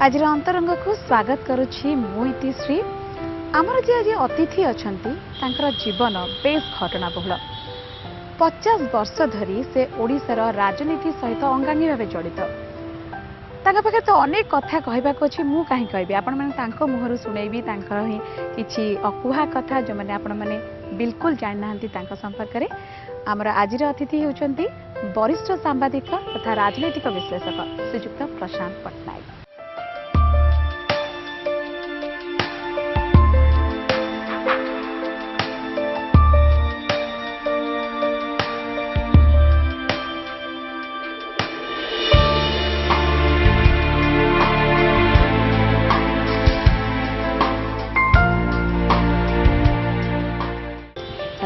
आज अंतरंग को स्वागत करुछि मु इतिश्री। आमर जे आज अतिथि अछंती तांकर जीवन बेस घटना बहुल। 50 वर्ष धरी से ओडिशार राजनीति सहित अंगांगी भाव जड़ित। तांका पाखे तो अनेक कथा कहबाक अछि, मु काहे कहबी, आपण माने तांको मुहरु सुनेबी तांकर ही किछि अकुहा कथा जो माने आपण माने बिल्कुल जानि नाहंती तांका संपर्क रे। आमर आजिर अतिथि होउछंती वरिष्ठ सांबादिक तथा राजनीतिक विश्लेषक श्रीयुक्त प्रशांत पटनायक।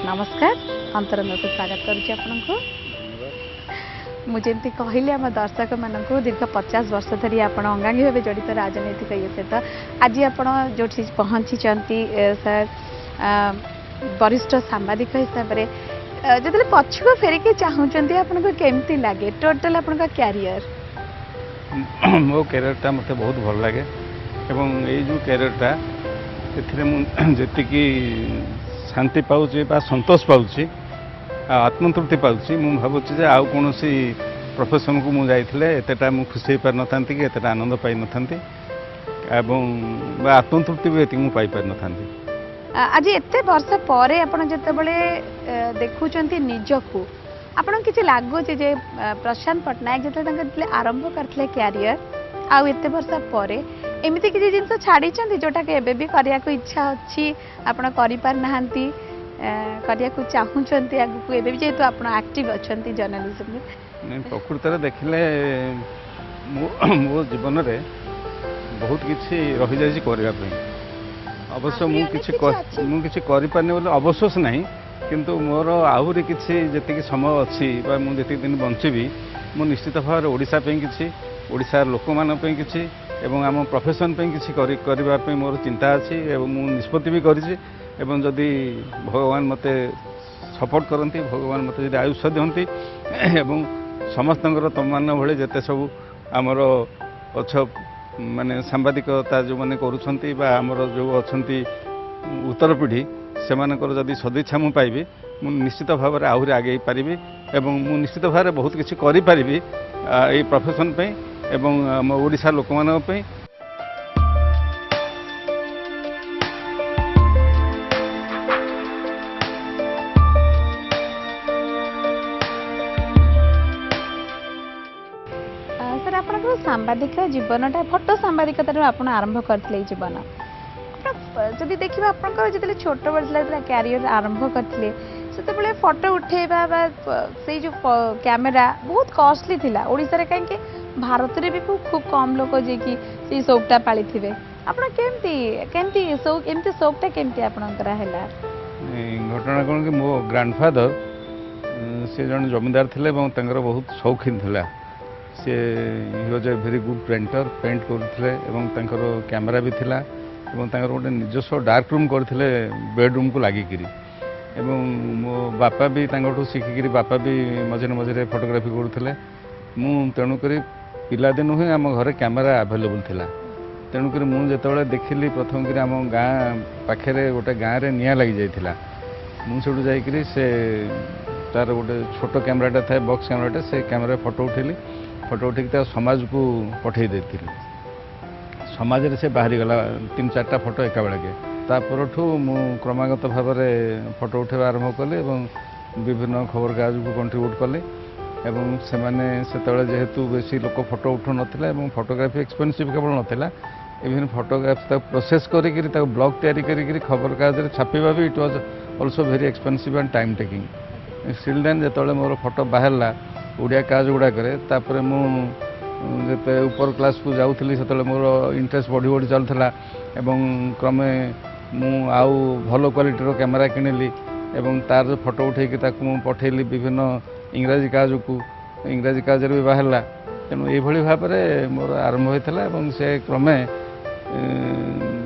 नमस्कार, अंतरंग को स्वागत करुच्ची आपको। मुझे कहली आम दर्शक मानक दीर्घ 50 वर्ष धरी आप अंगांगी भाव जड़ित राजनीतिक ये सहित आज आप जो पहुँची सर वरिष्ठ सांबादिक हिसाब से जो पछक फेरिक चाहूँगी आपको केमती लगे टोटाल आप क्यारियर? मो क्यारियरटा मत बहुत भल लगे एवं ये जो क्यारियरटा जी शांति पाऊँच संतोष पाऊँच आत्मतृप्ति पाऊँच मु भावुँ आउ कौन प्रोफेशन को मुझे एतटा मुझे खुशी हो पार न था कि एतटा आनंद पाई न था आत्मतृप्ति भी ये पाई पार न था। आज एत वर्ष पर जिते देखुं निजकू आपन किसी लगुच जे प्रशांत पटनायक जो आरंभ करते क्यारियर आउ एत वर्ष पर एमती किसी जिन छाड़ी जोटा कि एबे भी करने को इच्छा अच्छी आपड़ कर चाहूँगी आगू एबे भी जेहेतु आप एक्टिव अच्छा जर्नलिज्म प्रकृत देखिले मो जीवन में बहुत किसी रही जाए करने अवश्य मुझे करें बोले अवशोष ना किंतु मोर आहरी किसी जी समय अच्छी मुझे दिन बंचीबी मु निश्चित भाव में ओडिशा किसी ओडिशा लोक मान किसी एवं आम प्रोफेशन पे किसी करने मोर चिंता अच्छी एवं मु निष्पत्ति भी करी जदि भगवान मते सपोर्ट करती भगवान मते जदि आयुष्य दिखती एवं समस्त तुम मान भाई जिते सब आमर अच्छ माने सांबादिकता जो मैंने करमर जो अच्छा उत्तर पीढ़ी से जदि सदिच्छा मु पाइबी मु निश्चित भाव में आहरी आगे पारि एवं मु निश्चित भाव में बहुत किसी करि ये प्रोफेशन पे एवं आम ओडिशा लोक मान पे। सर आप सांबादिक जीवनटा फोटो सांबादिकता आप आरंभ करते जीवन जदि देखा आप छोट बड़ा क्यारियर आरंभ करते से फोटो उठेबा से जो कैमेरा बहुत कॉस्टली थिला ओडिसा रे कहीं भारत रे भी खूब कम लोग जे कि से शौकटा पाली थे आप केमती शौकटा केमती आपणकर हैला? घटना कौन कि मो ग्रांडफादर से जन जमींदार थे बहुत शौकीन थिला she was a very good painter paint करते कैमेरा भी थिला गोटे निजस्व डार्क रूम करते बेडरूम को लगिकी एवं मो बापा भी शिखिकी बापा भी मझे मझे फोटोग्राफी करुले मु तेणुक पिलादिन ही आम घर कैमेरा आभेलेबल थिला तेणुक मुझे देखिली प्रथम कर आम गाँ पाखे गोटे गाँव में निआं लगी जाइला मुझे जाकि से तार गोटे छोट कैमेराटा था बक्स कैमेराटा से कैमेरा फोटो उठेकी समाज को पठे देती समाज से बाहरी गला 3-4टा फोटो एका बेलके तापरठू मु क्रमागत भाव में फोटो उठेबा आरंभ कली और विभिन्न खबर कागज को कंट्रीब्यूट कली एवं से माने जेहेतु बेसी लोक फोटो उठू नाला फोटोग्राफी एक्सपेनसिव केवल नाला इवन फोटोग्राफी प्रोसेस करी ब्लॉग तैयारी खबर कागज छापा भी it was also very expensive and time taking still then जो मोर फोटो बाहरला ओडिया कागज गुड़ाकर जिते ऊपर क्लास को जाऊँगी से मोर इंटरेस्ट बढ़ी बढ़ी चलता एवं क्रमे मु आउ भल क्वालिटीर कैमेरा किणिली एवं तार जो फोटो उठे पठेली विभिन्न इंग्राजी कागज भी बाहरला तेणु ये भाव में मोर आरंभ होता से क्रमे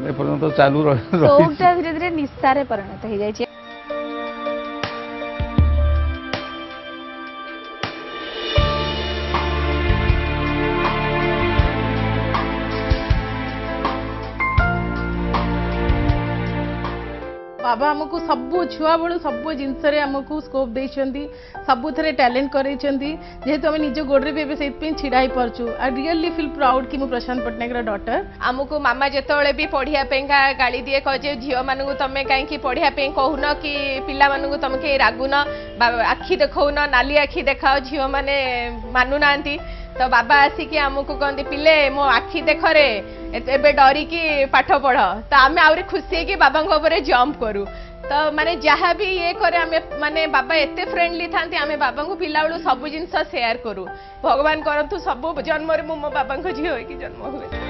एपर्यंत चालू धीरे धीरे निस्सारे परिणत हो जाए। बाबा आमको सबू छुआ बेलू सबू जिनस आमको स्कोप देइछंती सबू थरे टैलेंट करैछंती जेहेतु आम निज गोड़े भी से छिड़ा हो पार्छु आई रियली फील प्राउड कि मु प्रशांत पट्टनायक डॉटर आमको मामा जिते भी पढ़िया गाड़ी दिए कहे झील मानू तुम कहीं पढ़िया कहून कि पिला मानू तुम कहीं रागुन आखि देखौन नाली आखि देखाओ झील मैंने मानुना तो बाबा आसिक आमको कहते पिले मो आखि देखरे एबे डरिकी पाठ पढ़ तो आम आहरी खुशी कि बाबा जंप करूँ तो माने जहाँ भी ये करे आमे माने बाबा एते फ्रेंडली थांती आमे बाबा को पिला बेलू सब जिनस शेयर करूँ भगवान करतु सब जन्म मो बाबा झील होगी जन्म हुए।